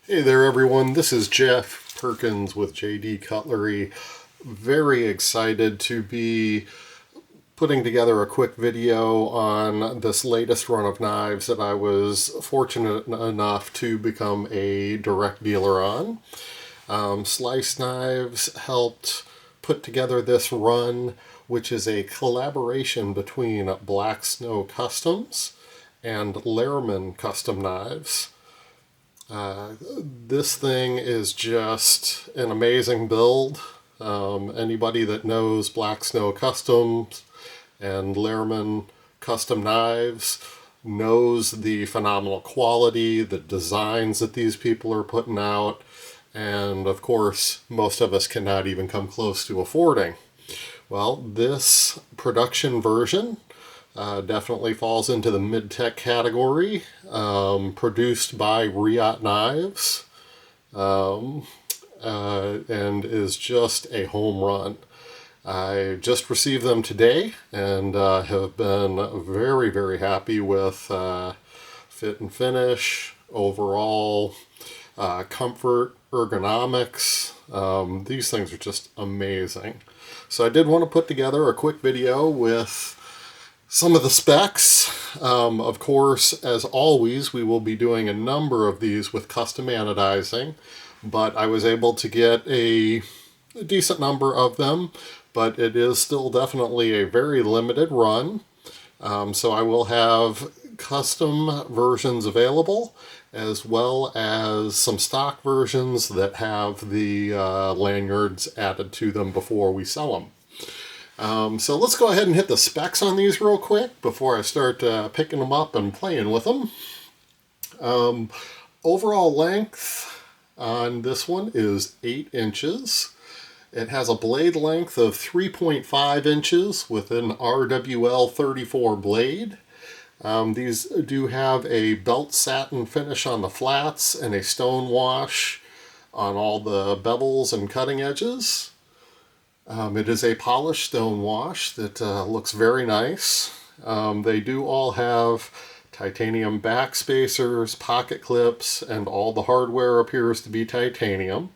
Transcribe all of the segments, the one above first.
Hey there everyone, this is Jeff Perkins with JD Cutlery. Very excited to be putting together a quick video on this latest run of knives that I was fortunate enough to become a direct dealer on. Slice Knives helped put together this run, which is a collaboration between Black Snow Customs and Lerman Custom Knives. This thing is just an amazing build. Anybody that knows Black Snow Customs and Lerman Custom Knives knows the phenomenal quality, the designs that these people are putting out, and of course most of us cannot even come close to affording. Well, this production version definitely falls into the mid-tech category, produced by Reate Knives, and is just a home run. I just received them today and have been very, very happy with fit and finish, overall comfort, ergonomics. These things are just amazing. So I did want to put together a quick video with some of the specs. Of course, as always, we will be doing a number of these with custom anodizing, but I was able to get a decent number of them, but it is still definitely a very limited run. So I will have custom versions available, as well as some stock versions that have the lanyards added to them before we sell them. So let's go ahead and hit the specs on these real quick before I start picking them up and playing with them. Overall length on this one is 8 inches. It has a blade length of 3.5 inches with an RWL 34 blade. These do have a belt satin finish on the flats and a stone wash on all the bevels and cutting edges. It is a polished stone wash that looks very nice. They do all have titanium backspacers, pocket clips, and all the hardware appears to be titanium.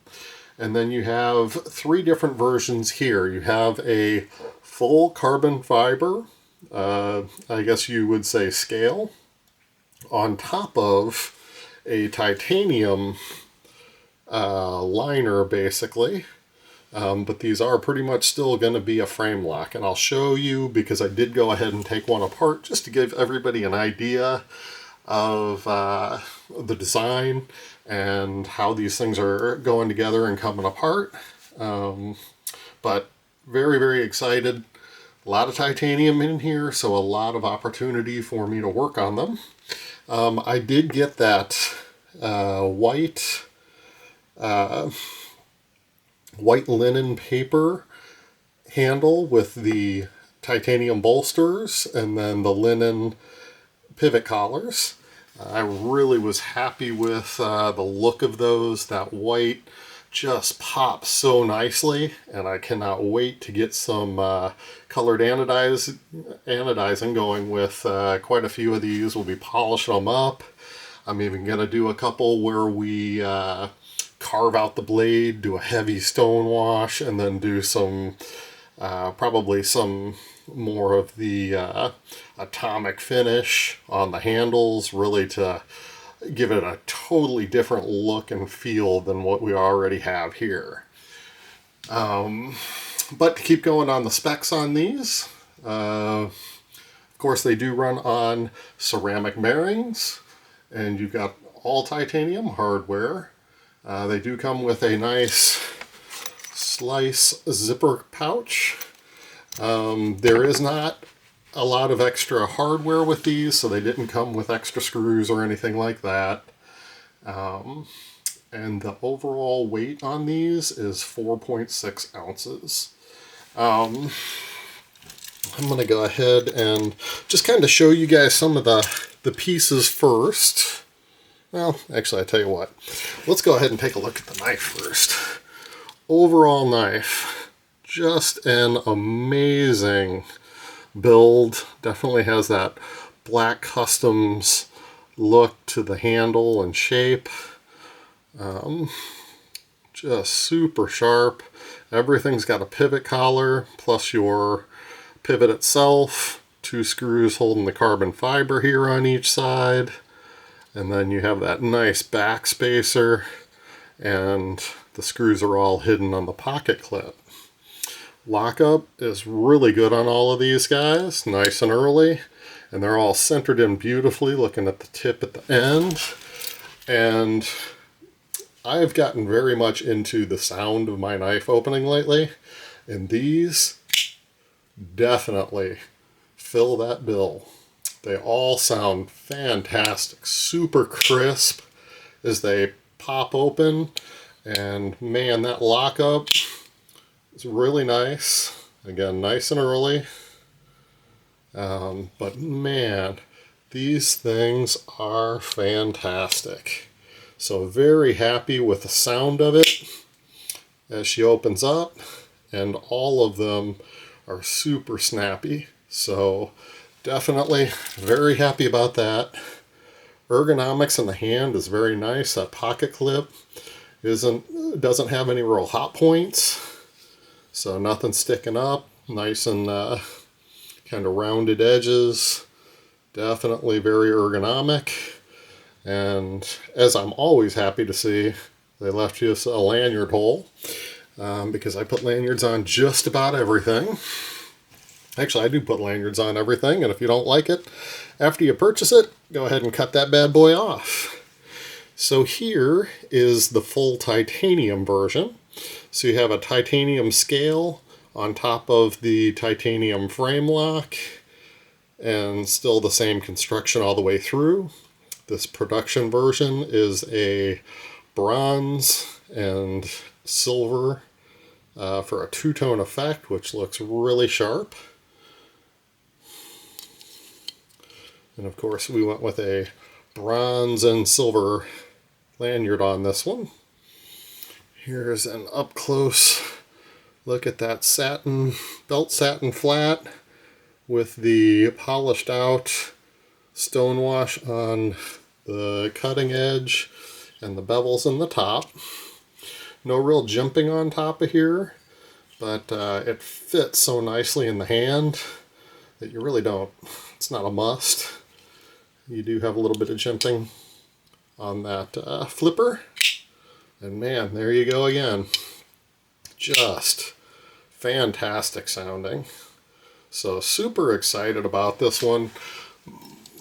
And then you have 3 different versions here. You have a full carbon fiber, I guess you would say scale, on top of a titanium liner basically. But these are pretty much still going to be a frame lock, and I'll show you because I did go ahead and take one apart just to give everybody an idea of the design and how these things are going together and coming apart. But very, very excited. A lot of titanium in here, so a lot of opportunity for me to work on them. I did get that white linen paper handle with the titanium bolsters and then the linen pivot collars. I really was happy with the look of those. That white just pops so nicely, and I cannot wait to get some colored anodizing going with quite a few of these. We'll be polishing them up. I'm even going to do a couple where we carve out the blade, do a heavy stone wash, and then do some probably some more of the atomic finish on the handles, really to give it a totally different look and feel than what we already have here. But to keep going on the specs on these, of course they do run on ceramic bearings, and you've got all titanium hardware. They do come with a nice slice zipper pouch. There is not a lot of extra hardware with these, so they didn't come with extra screws or anything like that. And the overall weight on these is 4.6 ounces. I'm going to go ahead and just kind of show you guys some of the pieces first. Well, actually, I tell you what. Let's go ahead and take a look at the knife first. Overall knife, just an amazing build. Definitely has that Black Customs look to the handle and shape. Just super sharp. Everything's got a pivot collar, plus your pivot itself, 2 screws holding the carbon fiber here on each side, and then you have that nice backspacer, and the screws are all hidden on the pocket clip. Lockup is really good on all of these guys, nice and early, and they're all centered in beautifully, looking at the tip at the end. And I've gotten very much into the sound of my knife opening lately, and these definitely fill that bill. They all sound fantastic, super crisp as they pop open, and man, that lockup is really nice. Again, nice and early, but man, these things are fantastic. So very happy with the sound of it as she opens up, and all of them are super snappy. So definitely very happy about that. Ergonomics in the hand is very nice. That pocket clip doesn't have any real hot points, so nothing sticking up. Nice and kind of rounded edges. Definitely very ergonomic. And as I'm always happy to see, they left us a lanyard hole, because I put lanyards on just about everything. Actually, I do put lanyards on everything, and if you don't like it after you purchase it, go ahead and cut that bad boy off. So here is the full titanium version. So you have a titanium scale on top of the titanium frame lock, and still the same construction all the way through. This production version is a bronze and silver for a two-tone effect, which looks really sharp. And of course we went with a bronze and silver lanyard on this one. Here's an up-close look at that satin, belt satin flat with the polished out stonewash on the cutting edge and the bevels in the top. No real jimping on top of here, but it fits so nicely in the hand that you really don't, it's not a must. You do have a little bit of jimping on that flipper, and man, there you go again. Just fantastic sounding. So super excited about this one.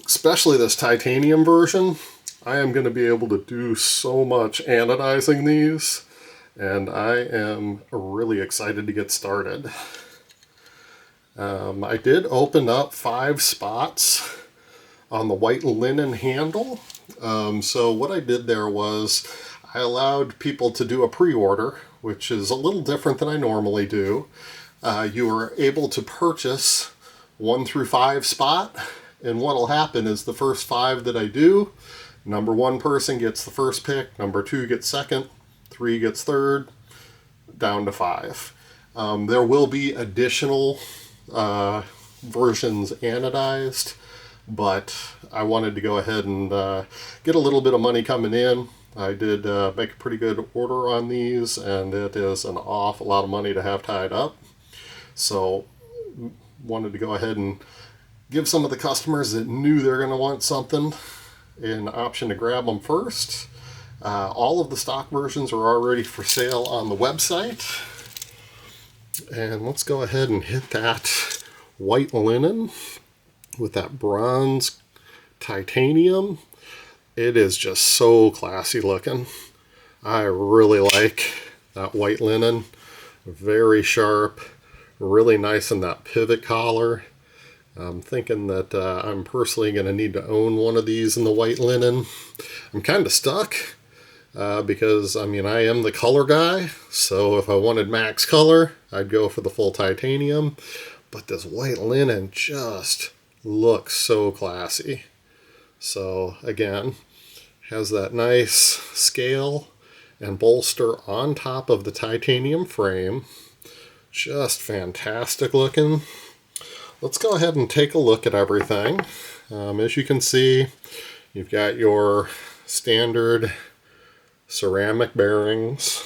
Especially this titanium version. I am going to be able to do so much anodizing these, and I am really excited to get started. I did open up 5 spots on the white linen handle. So what I did there was I allowed people to do a pre-order, which is a little different than I normally do. You are able to purchase 1 through 5 spot. And what will happen is the first 5 that I do, number 1 person gets the first pick, number 2 gets second, 3 gets third, down to 5. There will be additional versions anodized, but I wanted to go ahead and get a little bit of money coming in. I did make a pretty good order on these, and it is an awful lot of money to have tied up. So wanted to go ahead and give some of the customers that knew they're going to want something an option to grab them first. All of the stock versions are already for sale on the website. And let's go ahead and hit that white linen with that bronze titanium. It is just so classy looking. I really like that white linen. Very sharp, really nice in that pivot collar. I'm thinking that I'm personally going to need to own one of these in the white linen. I'm kind of stuck because, I mean, I am the color guy. So if I wanted max color, I'd go for the full titanium. But this white linen just looks so classy. So again, has that nice scale and bolster on top of the titanium frame. Just fantastic looking. Let's go ahead and take a look at everything. As you can see, you've got your standard ceramic bearings.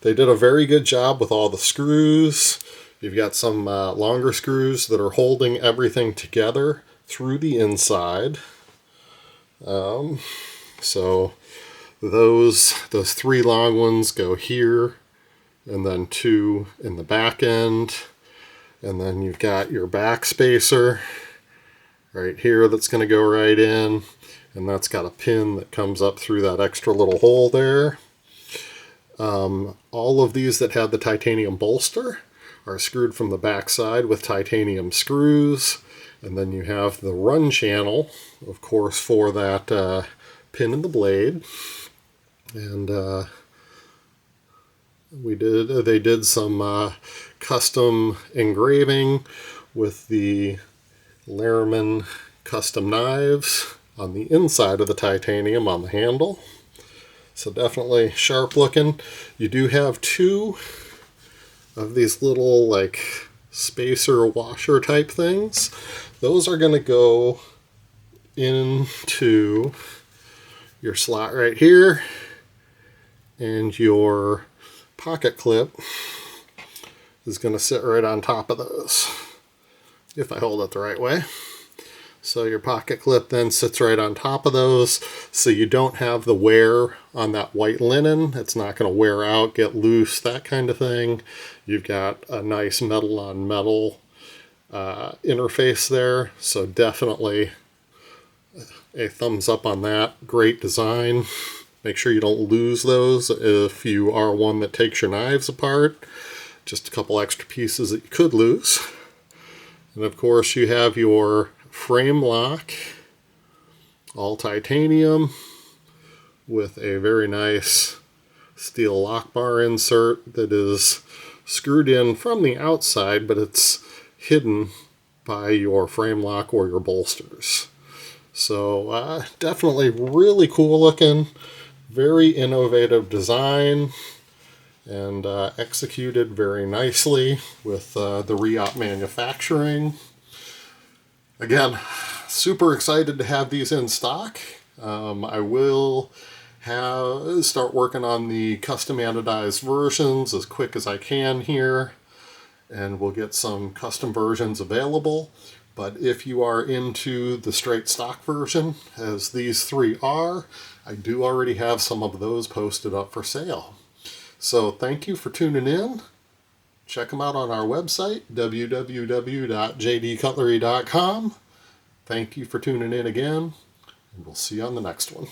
They did a very good job with all the screws. You've got some longer screws that are holding everything together through the inside. So those 3 long ones go here, and then 2 in the back end. And then you've got your backspacer right here that's going to go right in. And that's got a pin that comes up through that extra little hole there. All of these that have the titanium bolster are screwed from the back side with titanium screws. And then you have the run channel, of course, for that pin in the blade. And they did some custom engraving with the Lerman Custom Knives on the inside of the titanium on the handle. So definitely sharp looking. You do have 2 of these little like spacer washer type things. Those are going to go into your slot right here, and your pocket clip is going to sit right on top of those, if I hold it the right way. So your pocket clip then sits right on top of those, so you don't have the wear on that white linen. It's not going to wear out, get loose, that kind of thing. You've got a nice metal on metal interface there, so definitely a thumbs up on that. Great design. Make sure you don't lose those if you are one that takes your knives apart. Just a couple extra pieces that you could lose. And of course you have your frame lock, all titanium, with a very nice steel lock bar insert that is screwed in from the outside, but it's hidden by your frame lock or your bolsters. So definitely really cool looking, very innovative design, and executed very nicely with the Reate manufacturing. Again, super excited to have these in stock. I will start working on the custom anodized versions as quick as I can here, and we'll get some custom versions available. But if you are into the straight stock version, as these 3 are, I do already have some of those posted up for sale. So thank you for tuning in. Check them out on our website, www.jdcutlery.com. Thank you for tuning in again, and we'll see you on the next one.